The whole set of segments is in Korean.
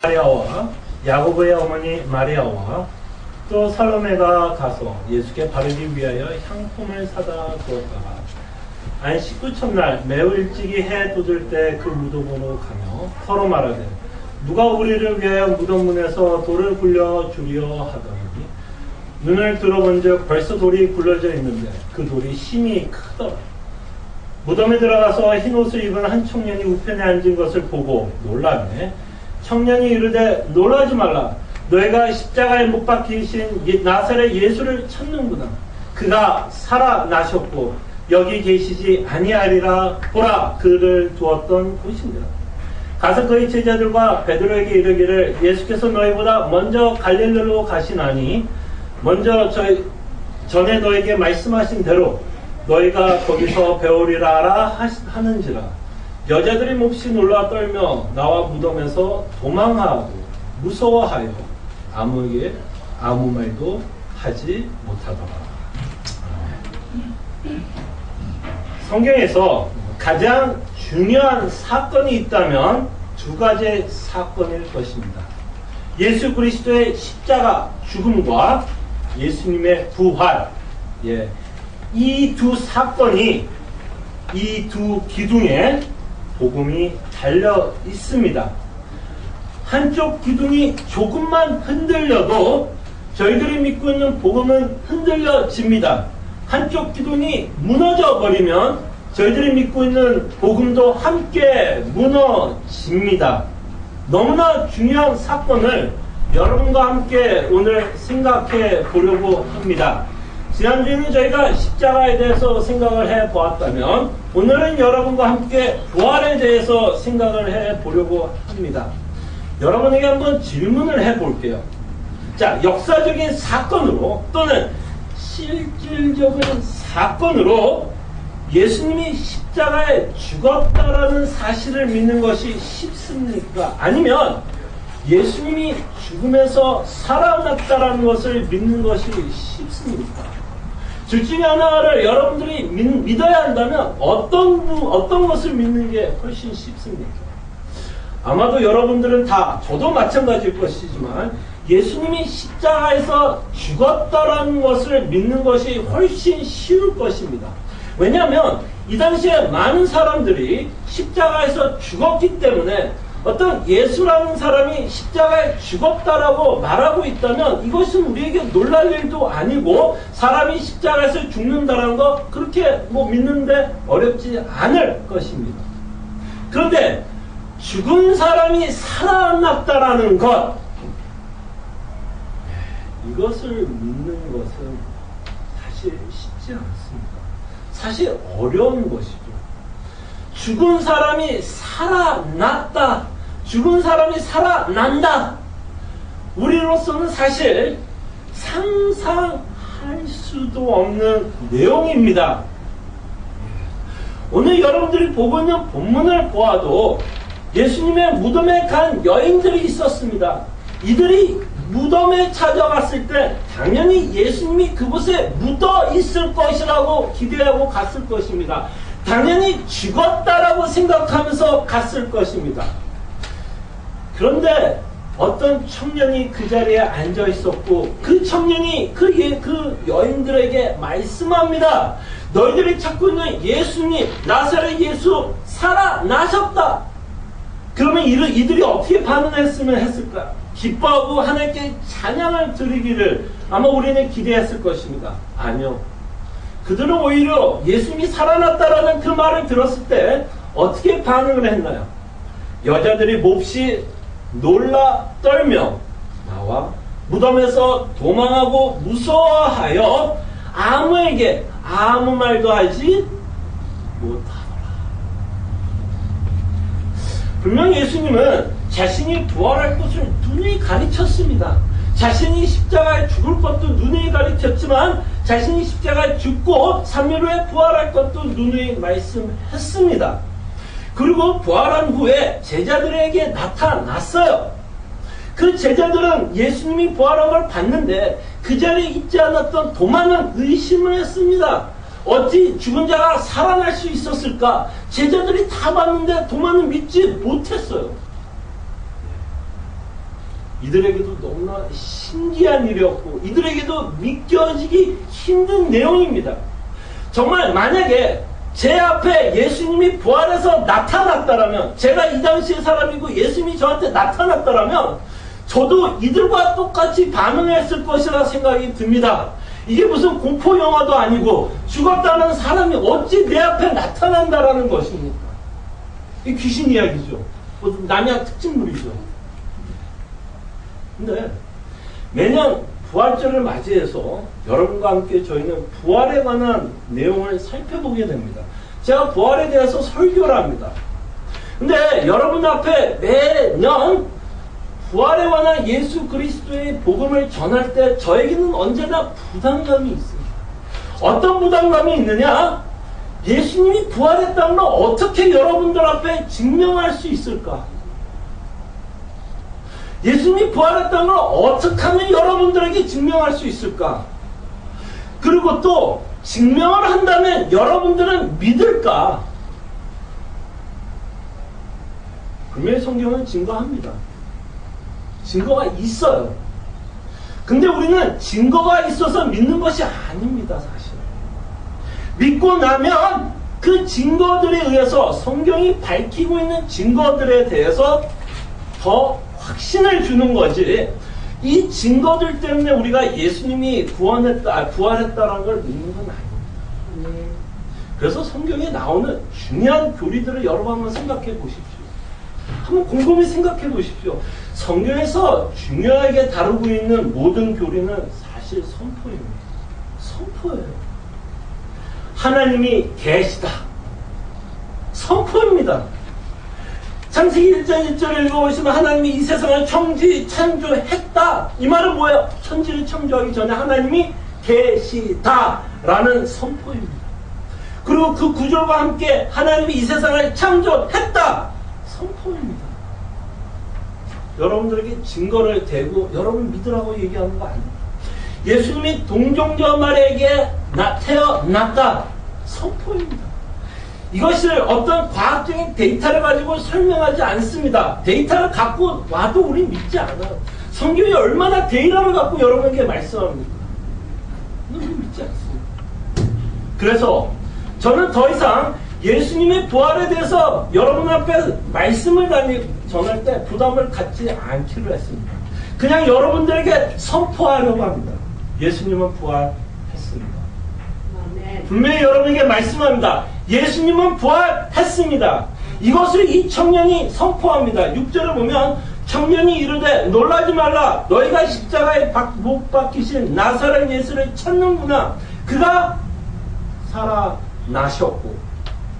마리아와 야고보의 어머니 마리아와 또 살로메가 가서 예수께 바르기 위하여 향품을 사다 주었다가 안식 후 첫날 매우 일찍이 해 돋을 때 그 무덤으로 가며 서로 말하되 누가 우리를 위하여 무덤 문에서 돌을 굴려 주려 하더니 눈을 들어본즉 벌써 돌이 굴러져 있는데 그 돌이 심히 크더라. 무덤에 들어가서 흰 옷을 입은 한 청년이 우편에 앉은 것을 보고 놀라매 청년이 이르되 놀라지 말라. 너희가 십자가에 못 박히신 나사렛 예수를 찾는구나. 그가 살아나셨고 여기 계시지 아니하리라. 보라, 그를 두었던 곳이니라. 가서 그의 제자들과 베드로에게 이르기를 예수께서 너희보다 먼저 갈릴리로 가시나니 먼저 전에 너에게 말씀하신 대로 너희가 거기서 배우리라 하는지라. 여자들이 몹시 놀라 떨며 나와 무덤에서 도망하고 무서워하여 아무에게 아무 말도 하지 못하더라. 성경에서 가장 중요한 사건이 있다면 두 가지 사건일 것입니다. 예수 그리스도의 십자가 죽음과 예수님의 부활. 이 두 사건이 이 두 기둥에 복음이 달려 있습니다. 한쪽 기둥이 조금만 흔들려도 저희들이 믿고 있는 복음은 흔들려집니다. 한쪽 기둥이 무너져 버리면 저희들이 믿고 있는 복음도 함께 무너집니다. 너무나 중요한 사건을 여러분과 함께 오늘 생각해 보려고 합니다. 지난주에는 저희가 십자가에 대해서 생각을 해 보았다면 오늘은 여러분과 함께 부활에 대해서 생각을 해 보려고 합니다. 여러분에게 한번 질문을 해 볼게요. 자, 역사적인 사건으로 또는 실질적인 사건으로 예수님이 십자가에 죽었다라는 사실을 믿는 것이 쉽습니까? 아니면 예수님이 죽으면서 살아났다라는 것을 믿는 것이 쉽습니까? 둘 중에 하나를 여러분들이 믿어야 한다면 어떤 것을 믿는 게 훨씬 쉽습니까? 아마도 여러분들은 다 저도 마찬가지일 것이지만 예수님이 십자가에서 죽었다라는 것을 믿는 것이 훨씬 쉬울 것입니다. 왜냐하면 이 당시에 많은 사람들이 십자가에서 죽었기 때문에 어떤 예수라는 사람이 십자가에 죽었다라고 말하고 있다면 이것은 우리에게 놀랄 일도 아니고 사람이 십자가에서 죽는다는 거 그렇게 믿는데 어렵지 않을 것입니다. 그런데 죽은 사람이 살아났다라는 것, 이것을 믿는 것은 사실 쉽지 않습니다. 사실 어려운 것이죠. 죽은 사람이 살아났다. 죽은 사람이 살아난다. 우리로서는 사실 상상할 수도 없는 내용입니다. 오늘 여러분들이 보고 있는 본문을 보아도 예수님의 무덤에 간 여인들이 있었습니다. 이들이 무덤에 찾아갔을 때 당연히 예수님이 그곳에 묻어 있을 것이라고 기대하고 갔을 것입니다. 당연히 죽었다라고 생각하면서 갔을 것입니다. 그런데 어떤 청년이 그 자리에 앉아 있었고 그 청년이 그 여인들에게 말씀합니다. 너희들이 찾고 있는 예수님, 나사렛 예수 살아나셨다. 그러면 이들이 어떻게 했을까? 기뻐하고 하나님께 찬양을 드리기를 아마 우리는 기대했을 것입니다. 아니요. 그들은 오히려 예수님이 살아났다라는 그 말을 들었을 때 어떻게 반응을 했나요? 여자들이 몹시 놀라 떨며 나와 무덤에서 도망하고 무서워하여 아무에게 아무 말도 하지 못하더라. 분명 예수님은 자신이 부활할 것을 누누이 가르쳤습니다. 자신이 십자가에 죽을 것도 누누이 가르쳤지만 자신이 십자가에 죽고 3일 후에 부활할 것도 누누이 말씀했습니다. 그리고 부활한 후에 제자들에게 나타났어요. 그 제자들은 예수님이 부활한 걸 봤는데 그 자리에 있지 않았던 도마는 의심을 했습니다. 어찌 죽은 자가 살아날 수 있었을까? 제자들이 다 봤는데 도마는 믿지 못했어요. 이들에게도 너무나 신기한 일이었고 이들에게도 믿겨지기 힘든 내용입니다. 정말 만약에 제 앞에 예수님이 부활해서 나타났다라면, 제가 이 당시의 사람이고 예수님이 저한테 나타났다라면 저도 이들과 똑같이 반응했을 것이라 생각이 듭니다. 이게 무슨 공포 영화도 아니고 죽었다는 사람이 어찌 내 앞에 나타난다라는 것입니까? 이 귀신 이야기죠. 남이야 특징물이죠. 근데 매년 부활절을 맞이해서 여러분과 함께 저희는 부활에 관한 내용을 살펴보게 됩니다. 제가 부활에 대해서 설교를 합니다. 근데 여러분 앞에 매년 부활에 관한 예수 그리스도의 복음을 전할 때 저에게는 언제나 부담감이 있습니다. 어떤 부담감이 있느냐? 예수님이 부활했다는 걸 어떻게 여러분들 앞에 증명할 수 있을까? 예수님이 부활했다는 걸 어떻게 하면 여러분들에게 증명할 수 있을까? 그리고 또 증명을 한다면 여러분들은 믿을까? 분명히 성경은 증거합니다. 증거가 있어요. 근데 우리는 증거가 있어서 믿는 것이 아닙니다, 사실. 믿고 나면 그 증거들에 의해서 성경이 밝히고 있는 증거들에 대해서 더 확신을 주는 거지. 이 증거들 때문에 우리가 예수님이 부활했다라는 걸 믿는 건 아닙니다. 그래서 성경에 나오는 중요한 교리들을 여러분 한번 생각해 보십시오. 한번 곰곰이 생각해 보십시오. 성경에서 중요하게 다루고 있는 모든 교리는 사실 선포입니다. 선포예요. 하나님이 계시다. 선포입니다. 창세기 1장 1절을 읽어보시면 하나님이 이 세상을 창조했다. 이 말은 뭐예요? 천지를 창조하기 전에 하나님이 계시다라는 선포입니다. 그리고 그 구절과 함께 하나님이 이 세상을 창조했다. 선포입니다. 여러분들에게 증거를 대고 여러분 믿으라고 얘기하는 거 아닙니다. 예수님이 동정녀 마리아에게 태어났다. 선포입니다. 이것을 어떤 과학적인 데이터를 가지고 설명하지 않습니다. 데이터를 갖고 와도 우린 믿지 않아요. 성경이 얼마나 데이터를 갖고 여러분에게 말씀합니까? 우린 믿지 않습니다. 그래서 저는 더 이상 예수님의 부활에 대해서 여러분 앞에 말씀을 전할 때 부담을 갖지 않기로 했습니다. 그냥 여러분들에게 선포하려고 합니다. 예수님은 부활했습니다. 분명히 여러분에게 말씀합니다. 예수님은 부활했습니다. 이것을 이 청년이 선포합니다. 6절을 보면 청년이 이르되 놀라지 말라. 너희가 십자가에 못 박히신 나사렛 예수를 찾는구나. 그가 살아나셨고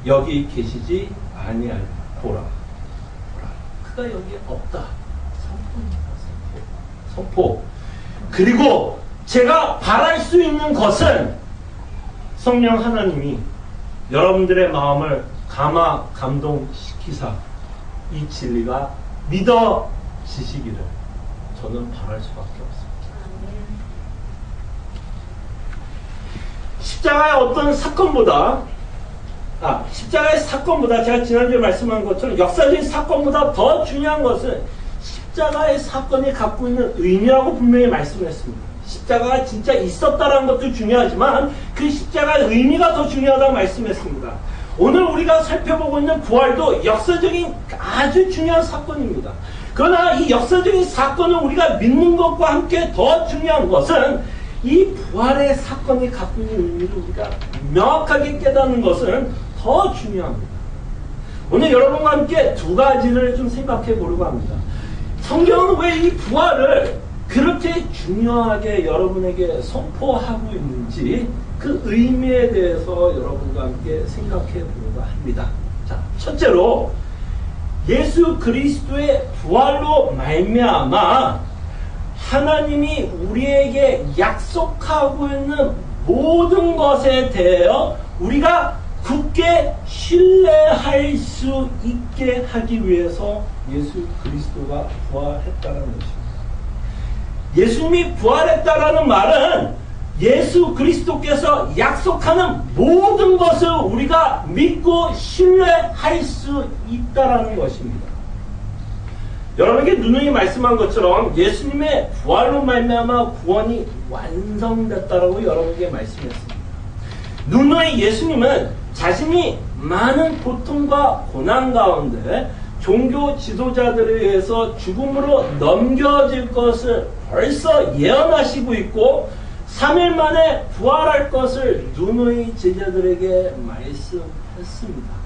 여기 계시지 아니하리라. 보라. 그가 여기 없다. 선포. 그리고 제가 바랄 수 있는 것은 성령 하나님이 여러분들의 마음을 감동시키사 이 진리가 믿어지시기를 저는 바랄 수밖에 없습니다. 십자가의 어떤 사건보다 십자가의 사건보다 제가 지난주에 말씀한 것처럼 역사적인 사건보다 더 중요한 것은 십자가의 사건이 갖고 있는 의미라고 분명히 말씀을 했습니다. 십자가가 진짜 있었다는 것도 중요하지만 그 십자가의 의미가 더 중요하다고 말씀했습니다. 오늘 우리가 살펴보고 있는 부활도 역사적인 아주 중요한 사건입니다. 그러나 이 역사적인 사건을 우리가 믿는 것과 함께 더 중요한 것은 이 부활의 사건이 갖고 있는 의미를 우리가 명확하게 깨닫는 것은 더 중요합니다. 오늘 여러분과 함께 두 가지를 좀 생각해 보려고 합니다. 성경은 왜 이 부활을 그렇게 중요하게 여러분에게 선포하고 있는지 그 의미에 대해서 여러분과 함께 생각해 보려고 합니다. 자, 첫째로 예수 그리스도의 부활로 말미암아 하나님이 우리에게 약속하고 있는 모든 것에 대하여 우리가 굳게 신뢰할 수 있게 하기 위해서 예수 그리스도가 부활했다는 것입니다. 예수님이 부활했다라는 말은 예수 그리스도께서 약속하는 모든 것을 우리가 믿고 신뢰할 수 있다라는 것입니다. 여러분에게 누누이 말씀한 것처럼 예수님의 부활로 말미암아 구원이 완성됐다라고 여러분에게 말씀했습니다. 누누이 예수님은 자신이 많은 고통과 고난 가운데 종교 지도자들에 의해서 죽음으로 넘겨질 것을 벌써 예언하시고 있고 3일 만에 부활할 것을 누누이 제자들에게 말씀했습니다.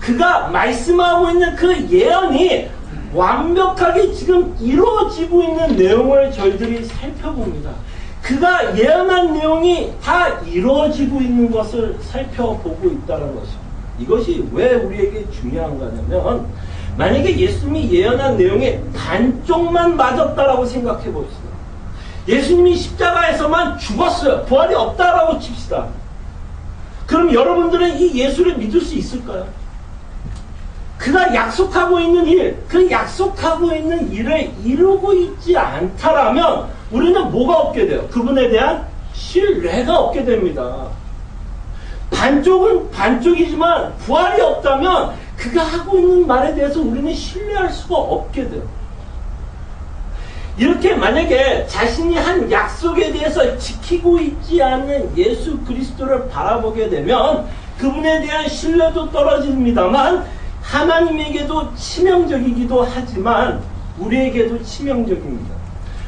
그가 말씀하고 있는 그 예언이 완벽하게 지금 이루어지고 있는 내용을 저희들이 살펴봅니다. 그가 예언한 내용이 다 이루어지고 있는 것을 살펴보고 있다는 것입니다. 이것이 왜 우리에게 중요한가 하면 만약에 예수님이 예언한 내용의 반쪽만 맞았다라고 생각해 봅시다. 예수님이 십자가에서만 죽었어요. 부활이 없다라고 칩시다. 그럼 여러분들은 이 예수를 믿을 수 있을까요? 그가 약속하고 있는 일, 그 약속하고 있는 일을 이루고 있지 않다라면 우리는 뭐가 없게 돼요? 그분에 대한 신뢰가 없게 됩니다. 반쪽은 반쪽이지만 부활이 없다면 그가 하고 있는 말에 대해서 우리는 신뢰할 수가 없게 돼요. 이렇게 만약에 자신이 한 약속에 대해서 지키고 있지 않는 예수 그리스도를 바라보게 되면 그분에 대한 신뢰도 떨어집니다만 하나님에게도 치명적이기도 하지만 우리에게도 치명적입니다.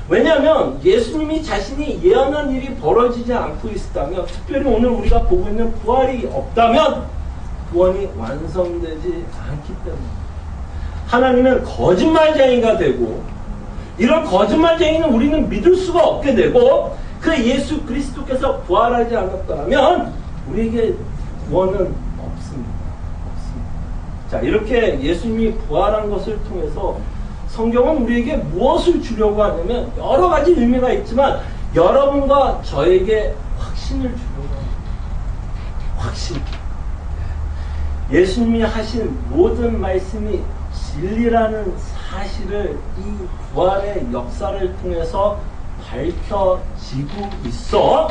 왜냐하면 예수님이 자신이 예언한 일이 벌어지지 않고 있었다면, 특별히 오늘 우리가 보고 있는 부활이 없다면 구원이 완성되지 않기 때문입니다. 하나님은 거짓말쟁이가 되고 이런 거짓말쟁이는 우리는 믿을 수가 없게 되고 그 예수 그리스도께서 부활하지 않았다면 우리에게 구원은 없습니다. 자, 이렇게 예수님이 부활한 것을 통해서 성경은 우리에게 무엇을 주려고 하냐면 여러 가지 의미가 있지만 여러분과 저에게 확신을 주려고 합니다. 확신. 예수님이 하신 모든 말씀이 진리라는 사실을 이 부활의 역사를 통해서 밝혀지고 있어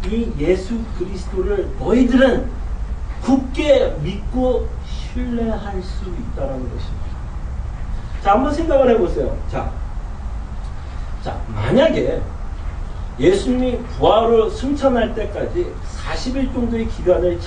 이 예수 그리스도를 너희들은 굳게 믿고 신뢰할 수 있다는 것입니다. 자, 한번 생각을 해보세요. 자, 만약에 예수님이 부활을 승천할 때까지 40일 정도의 기간을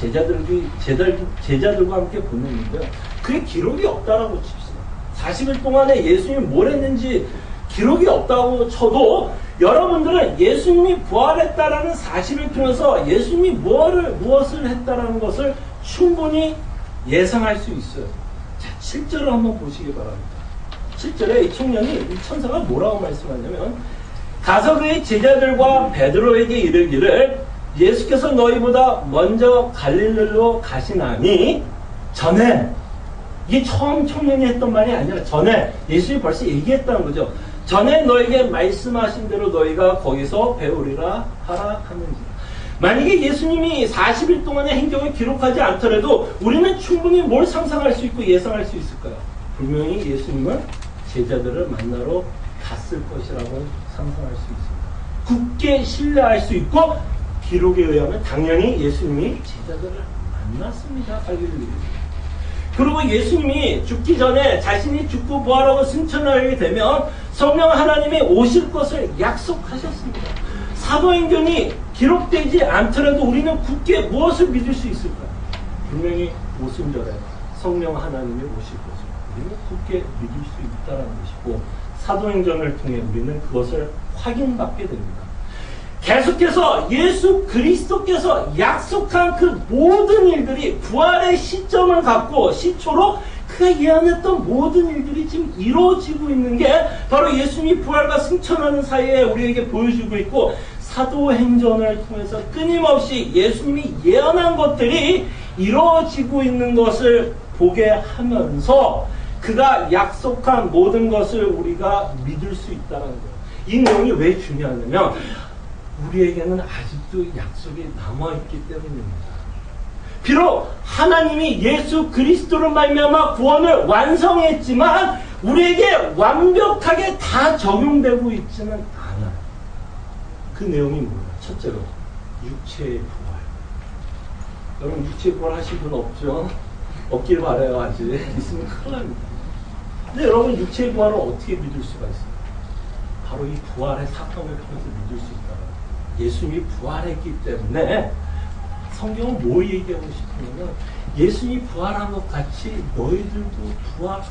제자들과 함께 보냈는데요. 그게 기록이 없다라고 칩시다. 40일 동안에 예수님이 뭘 했는지 기록이 없다고 쳐도 여러분들은 예수님이 부활했다라는 사실을 통해서 예수님이 무엇을 했다라는 것을 충분히 예상할 수 있어요. 자, 7절을 한번 보시기 바랍니다. 7절에 이 청년이, 이 천사가 뭐라고 말씀하냐면 가서 그의 제자들과 베드로에게 이르기를 예수께서 너희보다 먼저 갈릴리로 가시나니 전에, 이게 처음 청년이 했던 말이 아니라 전에 예수님이 벌써 얘기했다는 거죠. 전에 너에게 말씀하신 대로 너희가 거기서 배우리라 하라 하는지. 만약에 예수님이 40일 동안의 행적을 기록하지 않더라도 우리는 충분히 뭘 상상할 수 있고 예상할 수 있을까요? 분명히 예수님은 제자들을 만나러 갔을 것이라고 상상할 수 있습니다. 굳게 신뢰할 수 있고 기록에 의하면 당연히 예수님이 제자들을 만났습니다. 그리고 예수님이 죽기 전에 자신이 죽고 부활하고 승천하게 되면 성령 하나님이 오실 것을 약속하셨습니다. 사도행전이 기록되지 않더라도 우리는 굳게 무엇을 믿을 수 있을까요? 분명히 오순절에 성령 하나님이 오실 것을 우리는 굳게 믿을 수 있다는 것이고 사도행전을 통해 우리는 그것을 확인받게 됩니다. 계속해서 예수 그리스도께서 약속한 그 모든 일들이 부활의 시점을 갖고 시초로 그가 예언했던 모든 일들이 지금 이루어지고 있는 게 바로 예수님이 부활과 승천하는 사이에 우리에게 보여주고 있고 사도행전을 통해서 끊임없이 예수님이 예언한 것들이 이루어지고 있는 것을 보게 하면서 그가 약속한 모든 것을 우리가 믿을 수 있다는 거예요. 이 내용이 왜 중요하냐면 우리에게는 아직도 약속이 남아있기 때문입니다. 비록 하나님이 예수 그리스도로 말미암아 구원을 완성했지만 우리에게 완벽하게 다 적용되고 있지는 않아요. 그 내용이 뭐예요? 첫째로 육체의 부활. 여러분 육체의 부활 하실 분 없죠? 없길 바라요. 아직 있으면 큰일 납니다. 근데 여러분 육체의 부활을 어떻게 믿을 수가 있어요? 바로 이 부활의 사건을 통해서 믿을 수 있다. 예수님이 부활했기 때문에 성경은 뭐 얘기하고 싶으면 예수님이 부활한 것 같이 너희들도 부활할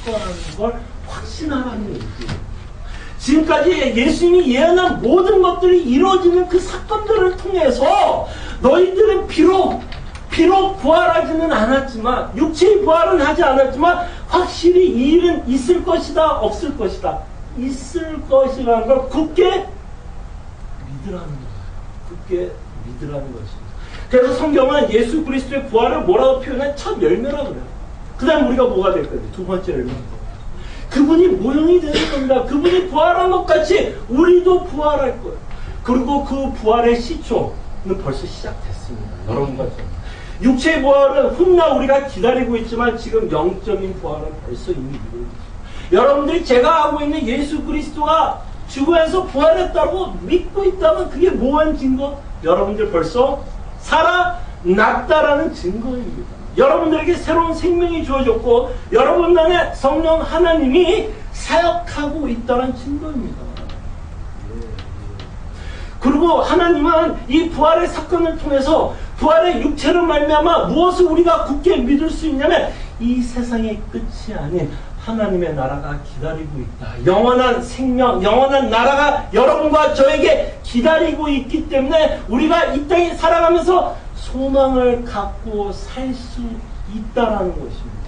거라는 걸 확신하라는 얘기예요. 지금까지 예수님이 예언한 모든 것들이 이루어지는 그 사건들을 통해서 너희들은 비록 부활하지는 않았지만, 육체의 부활은 하지 않았지만 확실히 이 일은 있을 것이다, 없을 것이다. 있을 것이라는 걸 굳게 믿으라는 거예요. 굳게 믿으라는 것입니다. 그래서 성경은 예수 그리스도의 부활을 뭐라고 표현해? 첫 열매라고 그래요. 그 다음 우리가 뭐가 될 거예요? 두 번째 열매. 그분이 모형이 되는 겁니다. 그분이 부활한 것 같이 우리도 부활할 거예요. 그리고 그 부활의 시초는 벌써 시작됐습니다. 여러분과 저는. 육체의 부활은 훗날 우리가 기다리고 있지만 지금 영적인 부활은 벌써 이미 이루어지고 있습니다. 여러분들이 제가 하고 있는 예수 그리스도가 죽어서 부활했다고 믿고 있다면 그게 뭐한 증거? 여러분들 벌써 살아났다라는 증거입니다. 여러분들에게 새로운 생명이 주어졌고 여러분 안에 성령 하나님이 사역하고 있다는 증거입니다. 그리고 하나님은 이 부활의 사건을 통해서 부활의 육체를 말미암아 무엇을 우리가 굳게 믿을 수 있냐면 이 세상의 끝이 아닌 하나님의 나라가 기다리고 있다. 영원한 생명, 영원한 나라가 여러분과 저에게 기다리고 있기 때문에 우리가 이 땅에 살아가면서 소망을 갖고 살 수 있다라는 것입니다.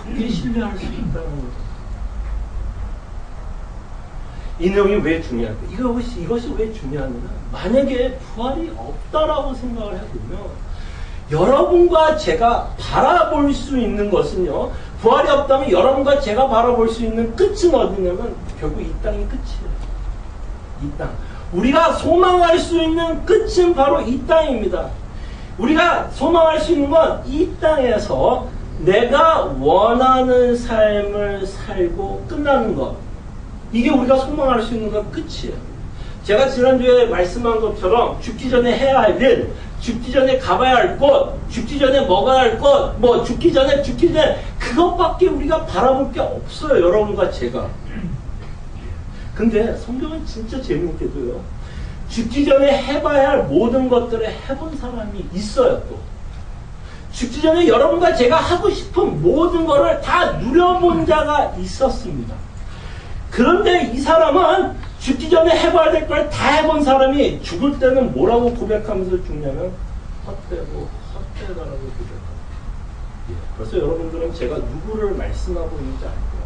그게 신뢰할 수 있다는 거죠. 이 내용이 왜 중요할까? 이것이 왜 중요하냐면 만약에 부활이 없다라고 생각을 해보면 여러분과 제가 바라볼 수 있는 것은요, 부활이 없다면 여러분과 제가 바라볼 수 있는 끝은 어디냐면 결국 이 땅이 끝이에요. 이 땅. 우리가 소망할 수 있는 끝은 바로 이 땅입니다. 우리가 소망할 수 있는 건 이 땅에서 내가 원하는 삶을 살고 끝나는 것. 이게 우리가 소망할 수 있는 건 끝이에요. 제가 지난주에 말씀한 것처럼 죽기 전에 해야 할 일, 죽기 전에 가봐야 할 곳, 죽기 전에 먹어야 할 것, 죽기 전에 그것밖에 우리가 바라볼 게 없어요. 여러분과 제가. 근데 성경은 진짜 재미있게도요, 죽기 전에 해봐야 할 모든 것들을 해본 사람이 있어요. 또 죽기 전에 여러분과 제가 하고 싶은 모든 것을 다 누려본 자가 있었습니다. 그런데 이 사람은 죽기 전에 해봐야 될 걸 다 해본 사람이 죽을 때는 뭐라고 고백하면서 죽냐면 헛되고 헛되다라고 고백합니다. 벌써 여러분들은 제가 누구를 말씀하고 있는지 알 거예요.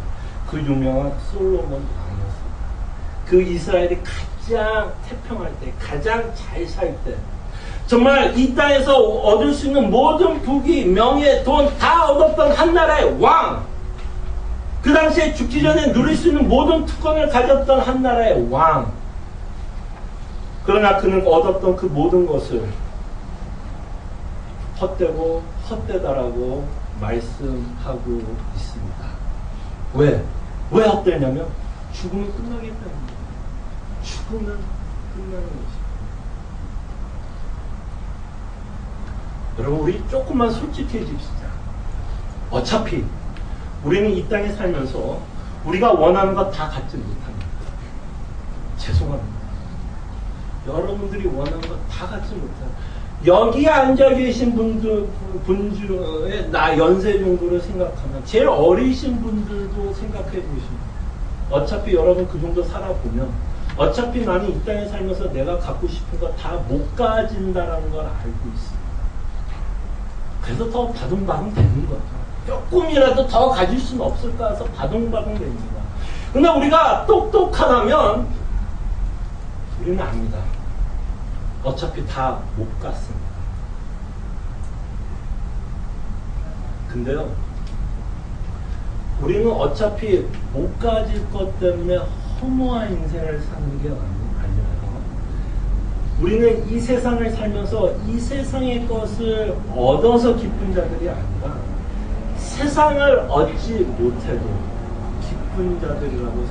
그 유명한 솔로몬 왕이었습니다. 그 이스라엘이 가장 태평할 때, 가장 잘 살 때, 정말 이 땅에서 얻을 수 있는 모든 부귀, 명예, 돈 다 얻었던 한 나라의 왕, 그 당시에 죽기 전에 누릴 수 있는 모든 특권을 가졌던 한 나라의 왕. 그러나 그는 얻었던 그 모든 것을 헛되고 헛되다라고 말씀하고 있습니다. 왜? 왜 헛되냐면 죽으면 끝나기 때문입니다. 죽으면 끝나는 것입니다. 여러분, 우리 조금만 솔직해집시다. 어차피 우리는 이 땅에 살면서 우리가 원하는 것 다 갖지 못합니다. 죄송합니다. 여러분들이 원하는 것 다 갖지 못합니다. 여기 앉아 계신 분들, 분 중에 나 연세 정도를 생각하면 제일 어리신 분들도 생각해 보시면 어차피 여러분 그 정도 살아보면 어차피 나는 이 땅에 살면서 내가 갖고 싶은 거 다 못 가진다라는 걸 알고 있습니다. 그래서 더 바둥바둥 되는 거죠. 조금이라도 더 가질 수는 없을까 해서 바둥바둥 됩니다. 근데 우리가 똑똑하다면 우리는 압니다. 어차피 다 못 갔습니다. 근데요, 우리는 어차피 못 가질 것 때문에 허무한 인생을 사는 게 아니라요. 우리는 이 세상을 살면서 이 세상의 것을 얻어서 기쁜 자들이 아니라 세상을 얻지 못해도 기쁜 자들이라고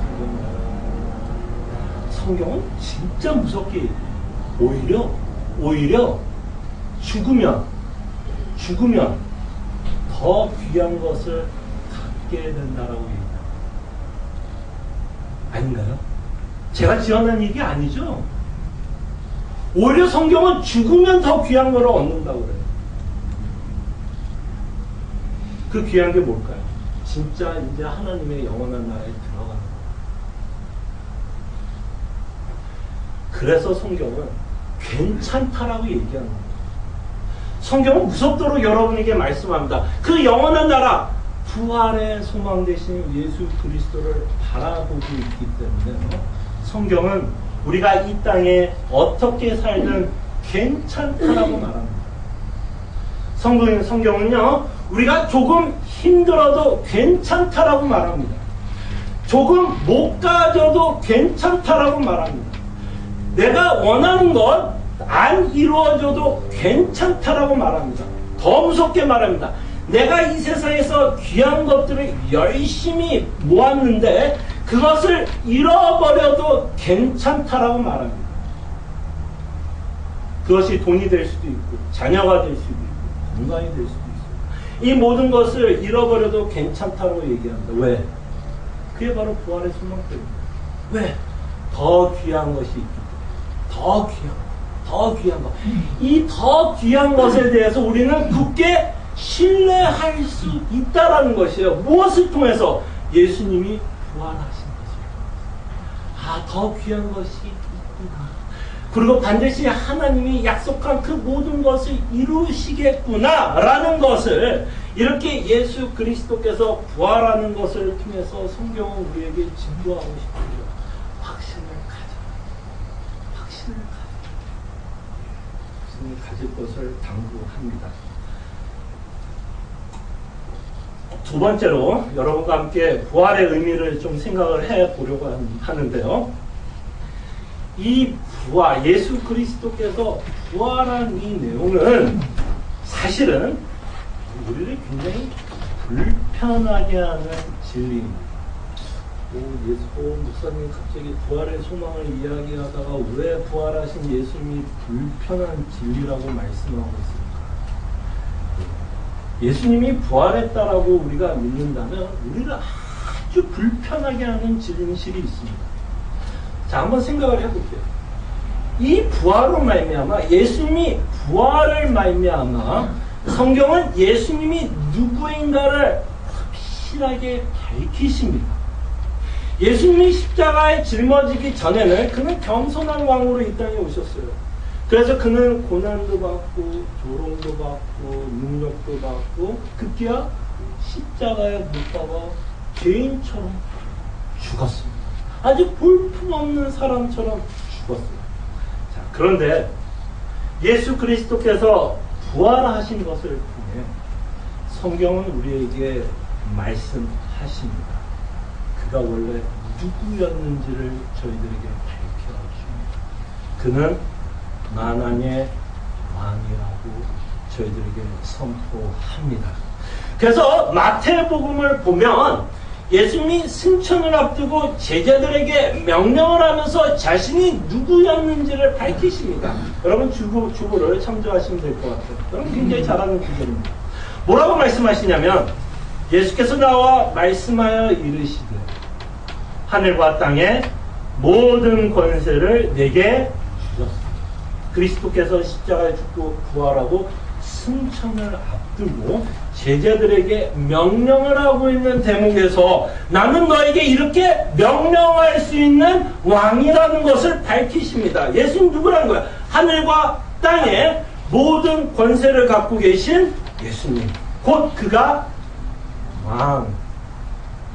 성경은 진짜 무섭게 오히려 죽으면 더 귀한 것을 갖게 된다라고 얘기합니다. 아닌가요? 제가 지어낸 얘기 아니죠? 오히려 성경은 죽으면 더 귀한 걸 얻는다고 그래요. 그 귀한 게 뭘까요? 진짜 이제 하나님의 영원한 나라에 들어가는 거예요. 그래서 성경은 괜찮다라고 얘기하는 거예요. 성경은 무섭도록 여러분에게 말씀합니다. 그 영원한 나라, 부활의 소망 대신 예수 그리스도를 바라보고 있기 때문에 성경은 우리가 이 땅에 어떻게 살든 괜찮다라고 말합니다. 성경은요, 우리가 조금 힘들어도 괜찮다라고 말합니다. 조금 못 가져도 괜찮다라고 말합니다. 내가 원하는 것 안 이루어져도 괜찮다라고 말합니다. 더 무섭게 말합니다. 내가 이 세상에서 귀한 것들을 열심히 모았는데 그것을 잃어버려도 괜찮다라고 말합니다. 그것이 돈이 될 수도 있고 자녀가 될 수도 있고 건강이 될 수도 있어요. 이 모든 것을 잃어버려도 괜찮다고 얘기합니다. 왜? 그게 바로 부활의 소망 때문입니다. 왜? 더 귀한 것이 있기 때문에. 더 귀한 것. 이 더 귀한 것에 대해서 우리는 굳게 신뢰할 수 있다라는 것이에요. 무엇을 통해서? 예수님이 부활하신 것입니다. 더 귀한 것이 있구나. 그리고 반드시 하나님이 약속한 그 모든 것을 이루시겠구나 라는 것을 이렇게 예수 그리스도께서 부활하는 것을 통해서 성경은 우리에게 증거하고 싶어요. 확신을 가질 것을 당부합니다. 두 번째로 여러분과 함께 부활의 의미를 좀 생각을 해보려고 하는데요. 이 부활, 예수 그리스도께서 부활한 이 내용은 사실은 우리를 굉장히 불편하게 하는 진리입니다. 목사님 갑자기 부활의 소망을 이야기하다가 왜 부활하신 예수님이 불편한 진리라고 말씀하고 있습니까? 예수님이 부활했다라고 우리가 믿는다면 우리를 아주 불편하게 하는 진실이 있습니다. 자, 한번 생각을 해볼게요. 이 부활로 말미암아, 예수님이 부활을 말미암아 성경은 예수님이 누구인가를 확실하게 밝히십니다. 예수님이 십자가에 짊어지기 전에는 그는 겸손한 왕으로 이 땅에 오셨어요. 그래서 그는 고난도 받고 조롱도 받고 능력도 받고 급기야 십자가에 못 박아 죄인처럼 죽었습니다. 아주 볼품없는 사람처럼 죽었어요. 자, 그런데 예수 그리스도께서 부활하신 것을 통해 성경은 우리에게 말씀하십니다. 그가 원래 누구였는지를 저희들에게 밝혀줍니다. 그는 만왕의 왕이라고 저희들에게 선포합니다. 그래서 마태복음을 보면 예수님이 승천을 앞두고 제자들에게 명령을 하면서 자신이 누구였는지를 밝히십니다. 여러분 주보를 참조하시면 될 것 같아요. 여러분 굉장히 잘하는 구절입니다. 뭐라고 말씀하시냐면 예수께서 나와 말씀하여 이르시되 하늘과 땅의 모든 권세를 내게 주셨습니다. 그리스도께서 십자가에 죽고 부활하고 승천을 앞두고 제자들에게 명령을 하고 있는 대목에서 나는 너에게 이렇게 명령할 수 있는 왕이라는 것을 밝히십니다. 예수님 누구라는 거야? 하늘과 땅의 모든 권세를 갖고 계신 예수님. 곧 그가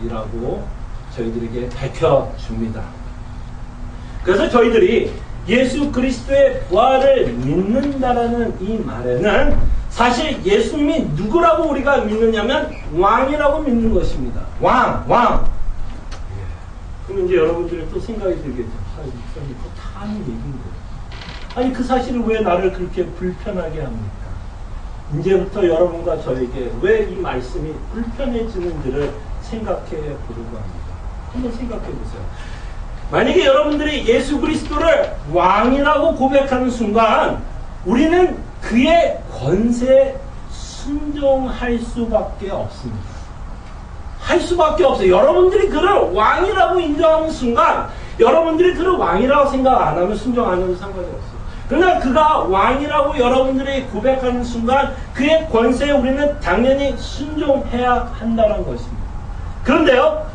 왕이라고 저희들에게 밝혀줍니다. 그래서 저희들이 예수 그리스도의 부활을 믿는다라는 이 말에는 사실 예수님이 누구라고 우리가 믿느냐면 왕이라고 믿는 것입니다. 왕. 그럼 이제 여러분들이 또 생각이 들겠죠. 목사님 그거 다 아는 얘기인데. 아니 그 사실을 왜 나를 그렇게 불편하게 합니까? 이제부터 여러분과 저에게 왜 이 말씀이 불편해지는지를 생각해 보려고 합니다. 한번 생각해 보세요. 만약에 여러분들이 예수 그리스도를 왕이라고 고백하는 순간 우리는 그의 권세에 순종할 수밖에 없습니다. 할 수밖에 없어요. 여러분들이 그를 왕이라고 인정하는 순간, 여러분들이 그를 왕이라고 생각 안 하면 순종 안 해도 상관이 없어요. 그러나 그가 왕이라고 여러분들이 고백하는 순간 그의 권세에 우리는 당연히 순종해야 한다는 것입니다. 그런데요,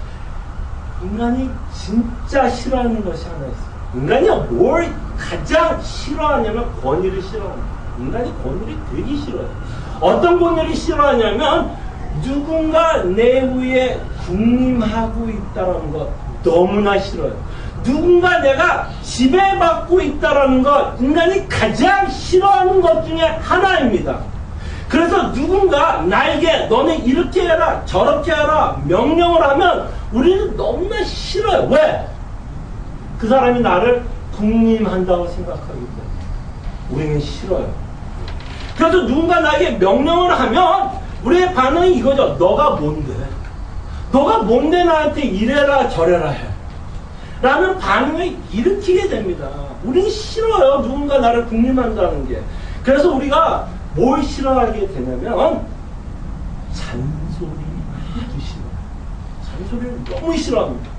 인간이 진짜 싫어하는 것이 하나 있어요. 인간이 뭘 가장 싫어하냐면 권위를 싫어합니다. 인간이 권위를 되게 싫어해요. 어떤 권위를 싫어하냐면 누군가 내 위에 군림하고 있다는 것 너무나 싫어요. 누군가 내가 지배받고 있다는 것 인간이 가장 싫어하는 것 중에 하나입니다. 그래서 누군가 나에게 너네 이렇게 해라 저렇게 해라 명령을 하면 우리는 너무나 싫어요. 왜? 그 사람이 나를 군림한다고 생각하기 때문에 우리는 싫어요. 그래서 누군가 나에게 명령을 하면 우리의 반응이 이거죠. 너가 뭔데? 너가 뭔데 나한테 이래라 저래라 해? 라는 반응을 일으키게 됩니다. 우리는 싫어요. 누군가 나를 군림한다는 게. 그래서 우리가 뭘 싫어하게 되냐면 잔소리 아주 싫어요. 잔소리를 너무 싫어합니다.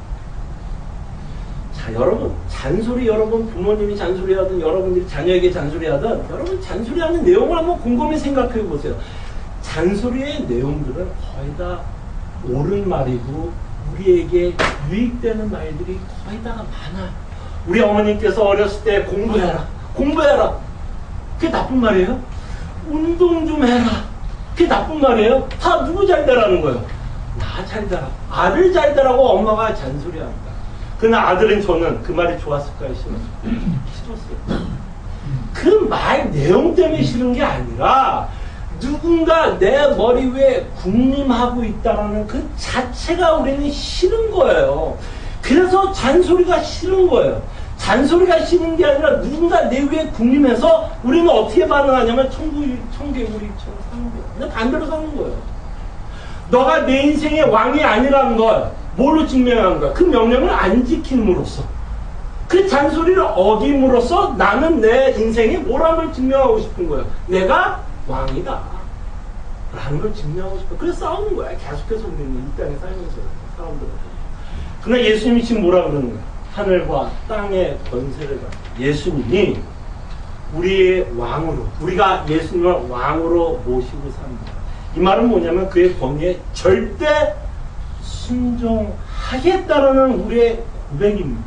자, 여러분, 잔소리 여러분 부모님이 잔소리하든 여러분들이 자녀에게 잔소리하든 여러분 잔소리하는 내용을 한번 곰곰이 생각해 보세요. 잔소리의 내용들은 거의 다 옳은 말이고 우리에게 유익되는 말들이 거의 다 많아요. 우리 어머님께서 어렸을 때 공부해라 공부해라 그게 나쁜 말이에요? 운동 좀 해라 그게 나쁜 말이에요? 다 누구 잘 되라는 거예요? 나 잘 되라 아들 잘 되라고 엄마가 잔소리합니다. 그러나 아들은 저는 그 말이 좋았을까요? 싫었어요. 그 말 내용 때문에 싫은 게 아니라 누군가 내 머리 위에 군림하고 있다는 그 자체가 우리는 싫은 거예요. 그래서 잔소리가 싫은 거예요. 잔소리가 싫은 게 아니라 누군가 내 위에 군림해서 우리는 어떻게 반응하냐면 청개구리처럼 사는 거예요. 근데 반대로 사는 거예요. 너가 내 인생의 왕이 아니라는 걸 뭘로 증명하는 거야? 그 명령을 안 지킴으로써 그 잔소리를 어김으로써 나는 내 인생에 뭐라는 걸 증명하고 싶은 거예요. 내가 왕이다 라는 걸 증명하고 싶어. 그래서 싸우는 거야. 계속해서 우리는 이 땅에 살면서 사람들은. 그러나 예수님이 지금 뭐라 그러는 거야? 하늘과 땅의 권세를 가지고 예수님이 우리의 왕으로 우리가 예수님을 왕으로 모시고 삽니다. 이 말은 뭐냐면 그의 권위에 절대 순종하겠다라는 우리의 고백입니다.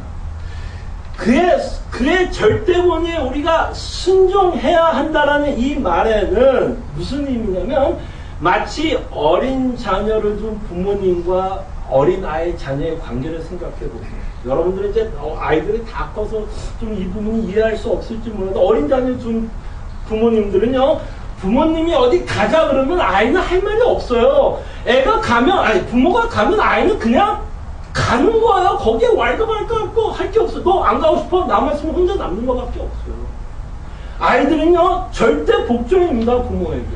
그의 절대 권위에 우리가 순종해야 한다라는 이 말에는 무슨 의미냐면 마치 어린 자녀를 둔 부모님과 어린 아이 자녀의 관계를 생각해 보세요. 여러분들은 이제 아이들이 다 커서 좀 이 부분이 이해할 수 없을지 몰라도 어린 자녀 둔 부모님들은요, 부모님이 어디 가자 그러면 아이는 할 말이 없어요. 애가 가면, 아니 부모가 가면 아이는 그냥 가는 거야. 거기에 왈가왈가 할 게 없어. 너 안 가고 싶어? 남았으면 혼자 남는 거밖에 없어요. 아이들은요 절대 복종입니다. 부모에게.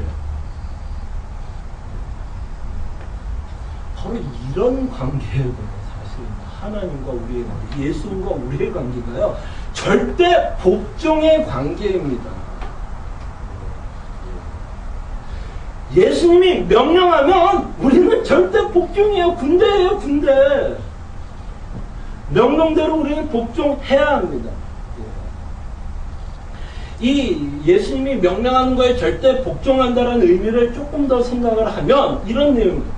바로 이런 관계거든요. 사실 하나님과 우리의 관계, 예수님과 우리의 관계가요 절대 복종의 관계입니다. 예수님이 명령하면 우리는 절대 복종이에요. 군대예요. 군대. 명령대로 우리는 복종해야 합니다. 이 예수님이 명령하는 거에 절대 복종한다는 의미를 조금 더 생각을 하면 이런 내용입니다.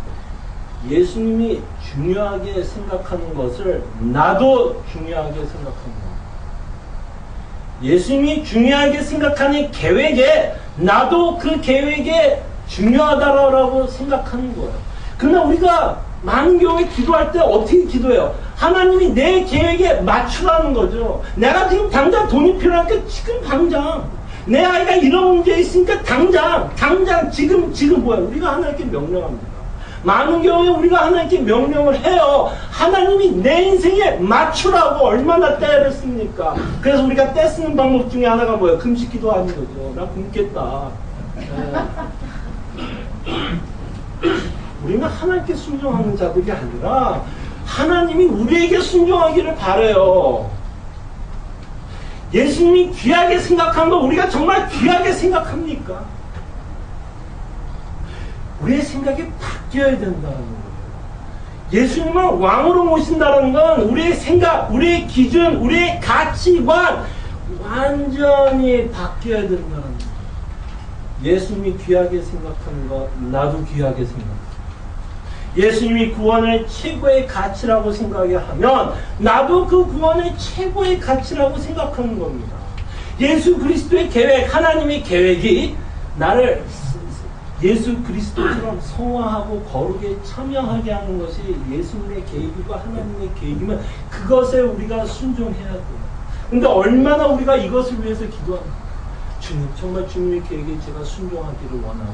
예수님이 중요하게 생각하는 것을 나도 중요하게 생각하는 겁니다. 예수님이 중요하게 생각하는 계획에 나도 그 계획에 중요하다라고 생각하는 거예요. 그러나 우리가 많은 경우에 기도할 때 어떻게 기도해요? 하나님이 내 계획에 맞추라는 거죠. 내가 지금 당장 돈이 필요하니까 지금 당장 내 아이가 이런 문제 있으니까 당장 지금 뭐야? 우리가 하나님께 명령합니다. 많은 경우에 우리가 하나님께 명령을 해요. 하나님이 내 인생에 맞추라고 얼마나 때를 씁니까? 그래서 우리가 때 쓰는 방법 중에 하나가 뭐예요? 금식 기도하는 거죠. 나 굶겠다. 우리는 하나님께 순종하는 자들이 아니라 하나님이 우리에게 순종하기를 바라요. 예수님이 귀하게 생각한 거 우리가 정말 귀하게 생각합니까? 우리의 생각이 바뀌어야 된다는 거예요. 예수님을 왕으로 모신다는 건 우리의 생각, 우리의 기준, 우리의 가치관 완전히 바뀌어야 된다는 거예요. 예수님이 귀하게 생각하는 것, 나도 귀하게 생각해요. 예수님이 구원을 최고의 가치라고 생각하면 나도 그 구원을 최고의 가치라고 생각하는 겁니다. 예수 그리스도의 계획, 하나님의 계획이 나를 예수 그리스도처럼 성화하고 거룩에 참여하게 하는 것이 예수님의 계획이고 하나님의 계획이면 그것에 우리가 순종해야 돼요. 근데 얼마나 우리가 이것을 위해서 기도합니까? 주님, 정말 주님의 계획에 제가 순종하기를 원하고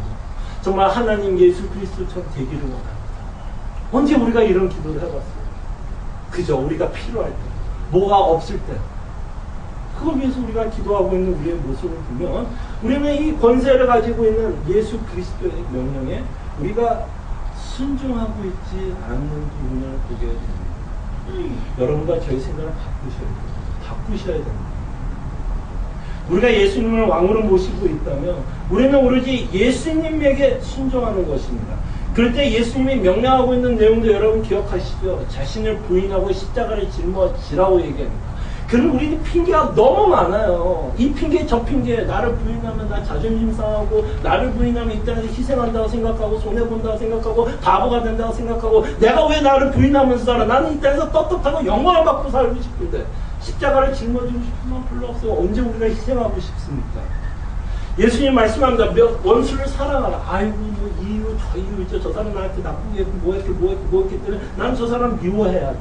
정말 하나님 예수 그리스도처럼 되기를 원합니다. 언제 우리가 이런 기도를 해봤어요? 그저 우리가 필요할 때, 뭐가 없을 때, 그걸 위해서 우리가 기도하고 있는 우리의 모습을 보면 우리는 이 권세를 가지고 있는 예수 그리스도의 명령에 우리가 순종하고 있지 않는 부분을 보게 됩니다. 여러분과 저희 생각을 바꾸셔야 됩니다. 우리가 예수님을 왕으로 모시고 있다면 우리는 오로지 예수님에게 순종하는 것입니다. 그럴 때 예수님이 명령하고 있는 내용도 여러분 기억하시죠? 자신을 부인하고 십자가를 짊어지라고 얘기합니다. 그럼 우리는 핑계가 너무 많아요. 이 핑계 저 핑계, 나를 부인하면 나 자존심 상하고, 나를 부인하면 이 땅에서 희생한다고 생각하고, 손해본다고 생각하고, 바보가 된다고 생각하고, 내가 왜 나를 부인하면서 살아? 나는 이 땅에서 떳떳하고 영광을 받고 살고 싶은데 십자가를 짊어지고 싶은 마음 별로 없어요. 언제 우리가 희생하고 싶습니까? 예수님 말씀합니다. 원수를 사랑하라. 아이고 뭐 이유 저 이유 있죠. 저 사람 나한테 나쁘게 했고 뭐 했기 때문에 난 저 사람 미워해야 돼.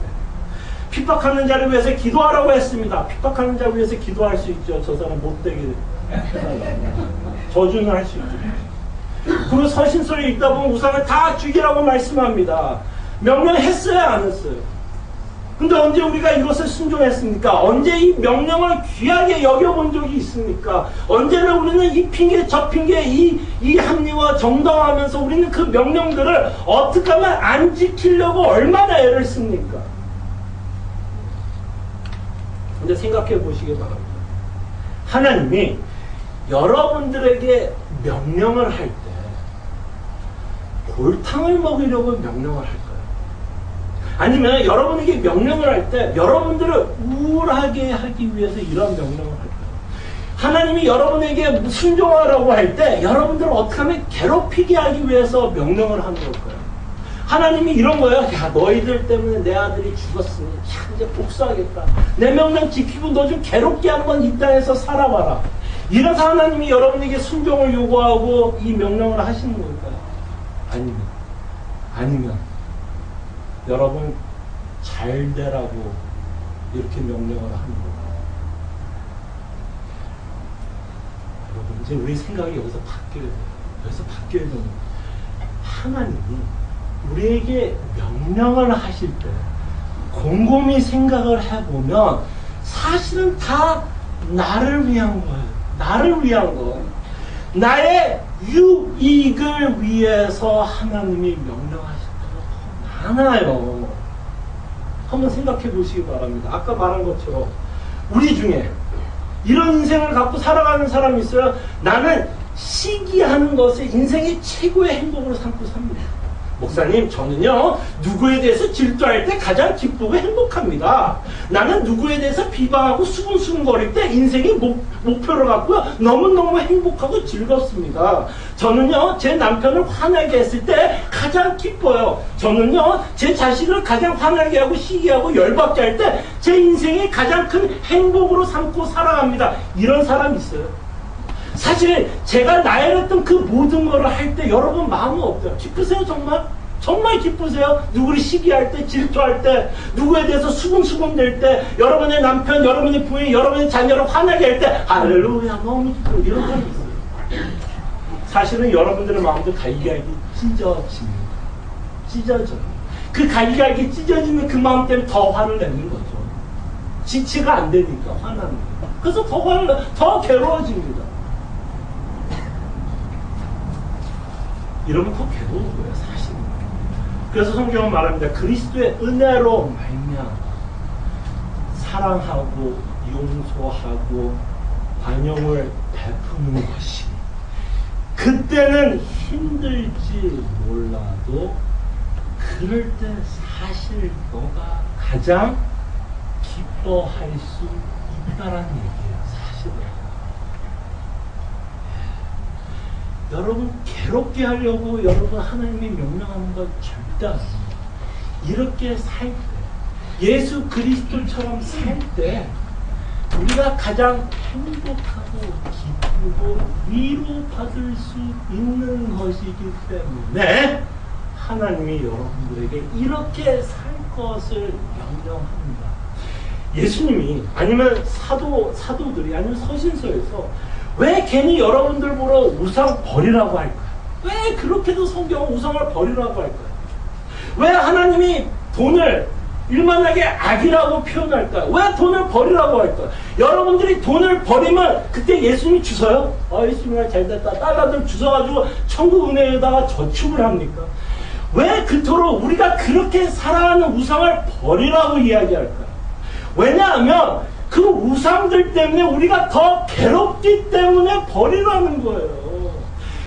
핍박하는 자를 위해서 기도하라고 했습니다. 핍박하는 자를 위해서 기도할 수 있죠. 저 사람 못되게 저주는 할 수 있죠. 그리고 서신서를 읽다 보면 우상을 다 죽이라고 말씀합니다. 명령했어요, 안 했어요? 근데 언제 우리가 이것을 순종했습니까? 언제 이 명령을 귀하게 여겨본 적이 있습니까? 언제나 우리는 이 핑계 저 핑계 이 합리화 정당화하면서 우리는 그 명령들을 어떻게 하면 안 지키려고 얼마나 애를 씁니까? 근데 생각해 보시기 바랍니다. 하나님이 여러분들에게 명령을 할 때 골탕을 먹이려고 명령을 할까요? 아니면 여러분에게 명령을 할 때 여러분들을 우울하게 하기 위해서 이런 명령을 할까요? 하나님이 여러분에게 순종하라고 할 때 여러분들을 어떻게 하면 괴롭히게 하기 위해서 명령을 하는 걸까요? 하나님이 이런 거예요. 야, 너희들 때문에 내 아들이 죽었으니 참 이제 복수하겠다. 내 명령 지키고 너 좀 괴롭게 하는 건 이 땅에서 살아봐라. 이래서 하나님이 여러분에게 순종을 요구하고 이 명령을 하시는 걸까요? 아니면 여러분 잘 되라고 이렇게 명령을 하는 거예요. 여러분 이제 우리 생각이 여기서 바뀌어야 돼요. 여기서 바뀌어야 되는 거예요. 하나님이 우리에게 명령을 하실 때 곰곰이 생각을 해보면 사실은 다 나를 위한 거예요. 나를 위한 거예요. 나의 유익을 위해서 하나님이 명령하실 때가 더 많아요. 한번 생각해 보시기 바랍니다. 아까 말한 것처럼 우리 중에 이런 인생을 갖고 살아가는 사람이 있어요. 나는 시기하는 것을 인생의 최고의 행복으로 삼고 삽니다. 목사님, 저는요 누구에 대해서 질투할 때 가장 기쁘고 행복합니다. 나는 누구에 대해서 비방하고 수근수근거릴 때 인생의 목표를 갖고요 너무너무 행복하고 즐겁습니다. 저는요 제 남편을 화나게 했을 때 가장 기뻐요. 저는요 제 자식을 가장 화나게 하고 시기하고 열받게 할 때 제 인생의 가장 큰 행복으로 삼고 살아갑니다. 이런 사람이 있어요. 사실 제가 나열했던 그 모든 거를 할 때 여러분 마음은 어때요? 기쁘세요 정말? 정말 기쁘세요? 누구를 시기할 때, 질투할 때, 누구에 대해서 수근수근될 때, 여러분의 남편, 여러분의 부인, 여러분의 자녀를 화나게 할 때 할렐루야 너무 기뻐요. 이런 사람이 있어요. 사실은 여러분들의 마음도 갈기갈기 찢어집니다. 찢어져요. 그 갈기갈기 찢어지는 그 마음 때문에 더 화를 내는 거죠. 지체가 안 되니까 화나는 거예요. 그래서 더 화를 더 괴로워집니다. 이러면 더 괴로운 거예요, 사실은. 그래서 성경은 말합니다. 그리스도의 은혜로 말미암아 사랑하고 용서하고 관용을 베푸는 것이 그때는 힘들지 몰라도 그럴 때 사실 너가 가장 기뻐할 수 있다라는 얘기예요. 사실은. 여러분 괴롭게 하려고 여러분 하나님이 명령하는 건 절대 아니에요. 이렇게 살 때, 예수 그리스도처럼 살 때 우리가 가장 행복하고 기쁘고 위로받을 수 있는 것이기 때문에 하나님이 여러분들에게 이렇게 살 것을 명령합니다. 예수님이 아니면 사도들이 아니면 서신서에서 왜 괜히 여러분들 보러 우상 버리라고 할까요? 왜 그렇게도 성경은 우상을 버리라고 할까요? 왜 하나님이 돈을 일만하게 악이라고 표현할까요? 왜 돈을 버리라고 할까요? 여러분들이 돈을 버리면 그때 예수님이 주서요? 예수님이 잘됐다. 달러들 주워가지고 천국 은혜에다가 저축을 합니까? 왜 그토록 우리가 그렇게 살아가는 우상을 버리라고 이야기할까요? 왜냐하면 그 우상들 때문에 우리가 더 괴롭기 때문에 버리라는 거예요.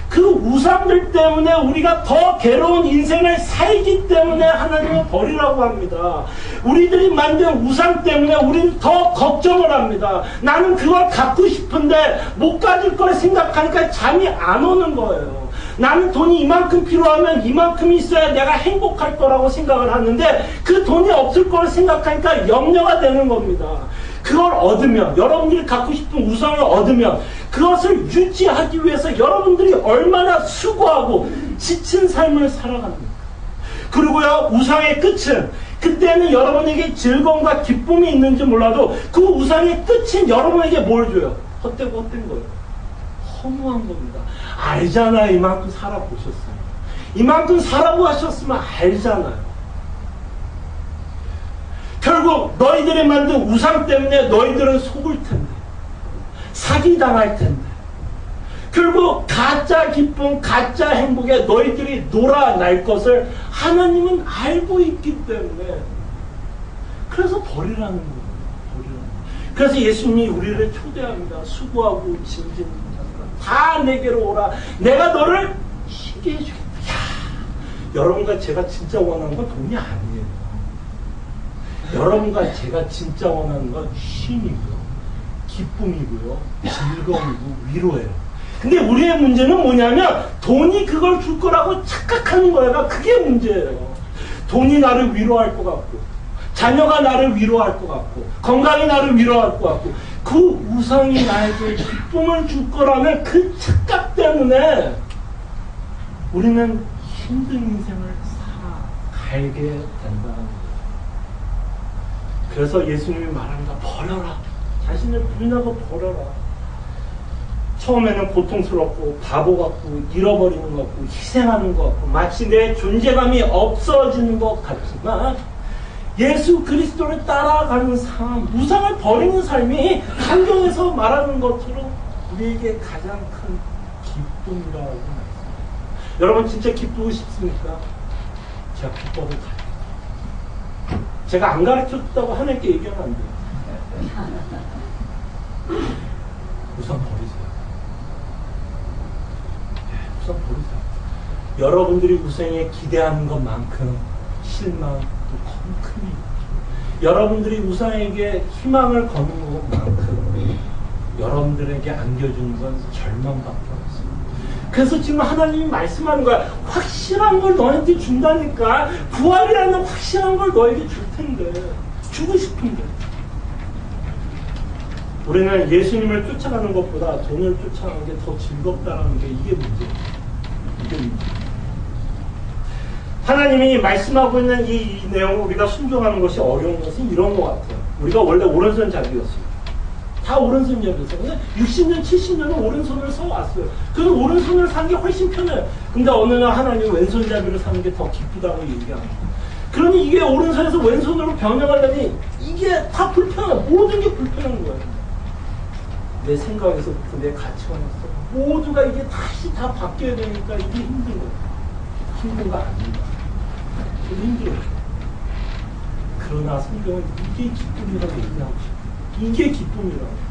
그 우상들 때문에 우리가 더 괴로운 인생을 살기 때문에 하나님은 버리라고 합니다. 우리들이 만든 우상 때문에 우리는 더 걱정을 합니다. 나는 그걸 갖고 싶은데 못 가질 걸 생각하니까 잠이 안 오는 거예요. 나는 돈이 이만큼 필요하면 이만큼 있어야 내가 행복할 거라고 생각을 하는데 그 돈이 없을 걸 생각하니까 염려가 되는 겁니다. 그걸 얻으면, 여러분들이 갖고 싶은 우상을 얻으면 그것을 유지하기 위해서 여러분들이 얼마나 수고하고 지친 삶을 살아갑니까? 그리고요, 우상의 끝은, 그때는 여러분에게 즐거움과 기쁨이 있는지 몰라도 그 우상의 끝은 여러분에게 뭘 줘요? 헛되고 헛된 거예요. 허무한 겁니다. 알잖아요. 이만큼 살아보셨어요. 이만큼 살아보셨으면 알잖아요. 결국 너희들이 만든 우상 때문에 너희들은 속을 텐데, 사기당할 텐데, 결국 가짜 기쁨, 가짜 행복에 너희들이 놀아날 것을 하나님은 알고 있기 때문에 그래서 버리라는 거예요. 그래서 예수님이 우리를 초대합니다. 수고하고 짐진 다 내게로 오라. 내가 너를 쉬게 해주겠다. 여러분과 제가 진짜 원하는 건 돈이 아니에요. 여러분과 제가 진짜 원하는 건 쉼이고요, 기쁨이고요, 즐거움이고 위로예요. 근데 우리의 문제는 뭐냐면 돈이 그걸 줄 거라고 착각하는 거예요. 그게 문제예요. 돈이 나를 위로할 것 같고, 자녀가 나를 위로할 것 같고, 건강이 나를 위로할 것 같고, 그 우상이 나에게 기쁨을 줄 거라는 그 착각 때문에 우리는 힘든 인생을 살아가게 된다는 거예요. 그래서 예수님이 말합니다. 버려라. 자신을 부인하고 버려라. 처음에는 고통스럽고 바보 같고 잃어버리는 것 같고 희생하는 것 같고 마치 내 존재감이 없어지는 것 같지만 예수 그리스도를 따라가는 삶, 우상을 버리는 삶이 성경에서 말하는 것처럼 우리에게 가장 큰 기쁨이라고 말합니다. 여러분 진짜 기쁘고 싶습니까? 제가 기뻐도 가요. 제가 안 가르쳤다고 하나님께 얘기하면 안 돼요. 우선 버리세요. 우선 버리세요. 여러분들이 우상에 기대하는 것만큼 실망도 큽니다. 여러분들이 우상에게 희망을 거는 것만큼 여러분들에게 안겨주는 건 절망밖에 없어요. 그래서 지금 하나님이 말씀하는 거야. 확실한 걸 너한테 준다니까. 부활이라는 확실한 걸 너에게 줄 텐데, 주고 싶은데. 우리는 예수님을 쫓아가는 것보다 돈을 쫓아가는 게 더 즐겁다라는 게 이게 문제예요. 이게 문제. 하나님이 말씀하고 있는 이 내용을 우리가 순종하는 것이 어려운 것은 이런 것 같아요. 우리가 원래 오른손잡이였어요. 다 오른손잡이였어요. 근데 60년, 70년은 오른손을 서왔어요. 그래서 오른손을 사는 게 훨씬 편해요. 근데 어느 날 하나님이 왼손잡이로 사는 게 더 기쁘다고 얘기합니다. 그러니 이게 오른손에서 왼손으로 변형하려니 이게 다 불편해. 모든 게 불편한 거예요. 내 생각에서부터 내 가치관에서 모두가 이게 다시 다 바뀌어야 되니까 이게 힘든 거예요. 힘든 거 아닙니다. 힘들어요. 그러나 성경은 이게 기쁨이라고 얘기하고 싶어요. 이게 기쁨이라고.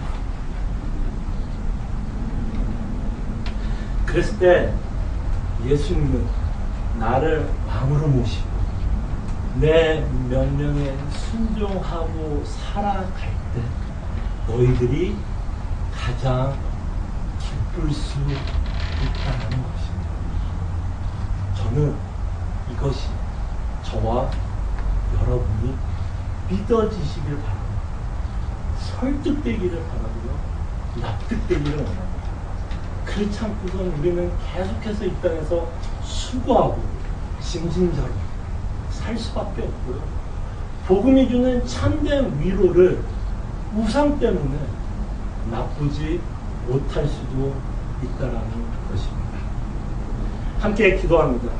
그랬을 때 예수님은 나를 왕으로 모시고 내 명령에 순종하고 살아갈 때 너희들이 가장 기쁠 수 있다는 것입니다. 저는 이것이 저와 여러분이 믿어지시길 바랍니다. 설득되기를 바라고요. 납득되기를 원합니다. 그렇지 않고선 우리는 계속해서 이 땅에서 수고하고 짐승처럼 살 수밖에 없고요. 복음이 주는 참된 위로를 우상 때문에 맛보지 못할 수도 있다라는 것입니다. 함께 기도합니다.